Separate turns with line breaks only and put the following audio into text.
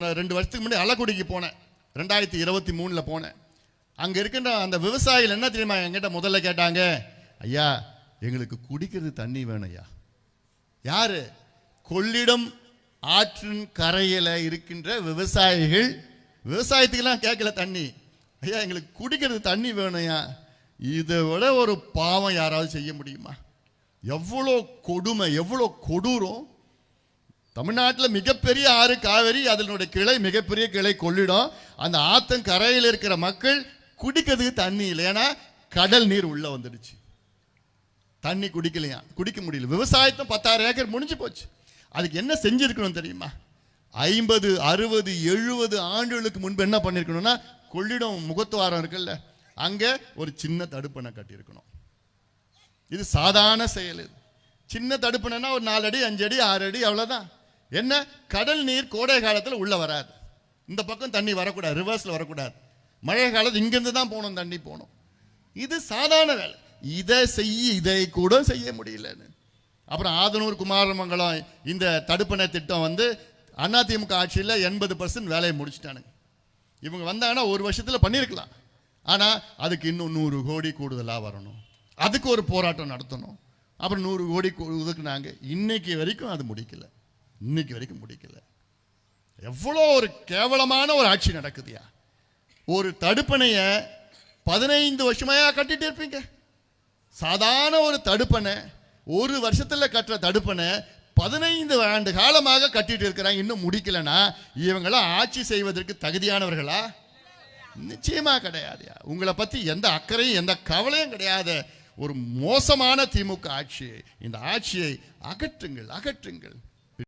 2 வருஷத்துக்கு முன்னாடி அலக்குடிக்கு போனேன். 2023 போனேன். அங்க இருக்கின்ற அந்த விவசாயிகள் என்ன தெரியுமா என்கிட்ட முதல்ல கேட்டாங்க, ஐயா எங்களுக்கு குடிக்கிறது தண்ணி வேணும் ஐயா. யாரு? கொள்ளிடம் ஆற்றின் கரையில இருக்கின்ற விவசாயிகள். விவசாயத்துக்கெல்லாம் கேட்கல தண்ணி. ஐயா எங்களுக்கு குடிக்கிறது தண்ணி வேணும் ஐயா. இதை விட ஒரு பாவம் யாராவது செய்ய முடியுமா? எவ்வளோ கொடுமை, எவ்வளோ கொடூரம். தமிழ்நாட்டில் மிகப்பெரிய ஆறு காவேரி, அதனுடைய கிளை மிகப்பெரிய கிளை கொள்ளிடம். அந்த ஆத்தன் கரையில் இருக்கிற மக்கள் குடிக்கிறதுக்கு தண்ணி இல்லை. ஏன்னா கடல் நீர் உள்ள வந்துடுச்சு. தண்ணி குடிக்கலையா, குடிக்க முடியல. விவசாயத்தை 10,000 ஏக்கர் முடிஞ்சு போச்சு. அதுக்கு என்ன செஞ்சிருக்கணும் தெரியுமா? 50, 60, 70 ஆண்டுகளுக்கு முன்பு என்ன பண்ணிருக்கணும்னா, கொள்ளிடம் முகத்துவாரம் இருக்குல்ல, அங்க ஒரு சின்ன தடுப்பணை கட்டியிருக்கணும். இது சாதாரண செயல். இது சின்ன தடுப்பணைனா ஒரு 4 அடி 5 அடி 6 அடி அவ்வளவுதான். என்ன, கடல் நீர் கோடை காலத்தில் உள்ள வராது. இந்த பக்கம் தண்ணி வரக்கூடாது, ரிவர்ஸ்ல வரக்கூடாது. மழை காலத்தில் இங்கிருந்து தான் போகணும், தண்ணி போகணும். இது சாதாரண வேலை. இதை கூட செய்ய முடியலன்னு அப்புறம் ஆதனூர் குமாரமங்கலம் இந்த தடுப்பணை திட்டம் வந்து அதிமுக ஆட்சியில் 80% வேலையை முடிச்சுட்டானுங்க. இவங்க வந்தாங்கன்னா ஒரு வருஷத்துல பண்ணியிருக்கலாம். ஆனா அதுக்கு இன்னும் 100 கோடி கூடுதலாக வரணும். அதுக்கு ஒரு போராட்டம் நடத்தணும். அப்புறம் 100 கோடி ஒதுக்குனாங்க. இன்னைக்கு வரைக்கும் அது முடிக்கல. இன்னைக்கு வரைக்கும் முடிக்கல. எவ்வளோ ஒரு கேவலமான ஒரு ஆட்சி நடக்குதுயா. ஒரு தடுப்பணைய 15 வருஷமாயா கட்டிட்டு இருப்பீங்க. சாதாரண ஒரு தடுப்பணை, ஒரு வருஷத்துல கட்டுற தடுப்பணை 15 ஆண்டு காலமாக கட்டிட்டு இருக்கிறாங்க. இன்னும் முடிக்கலனா இவங்களாம் ஆட்சி செய்வதற்கு தகுதியானவர்களா? நிச்சயமா கிடையாதுயா. உங்களை பத்தி எந்த அக்கறையும் எந்த கவலையும் கிடையாது. ஒரு மோசமான திமுக ஆட்சி. இந்த ஆட்சியை அகற்றுங்கள், அகற்றுங்கள்.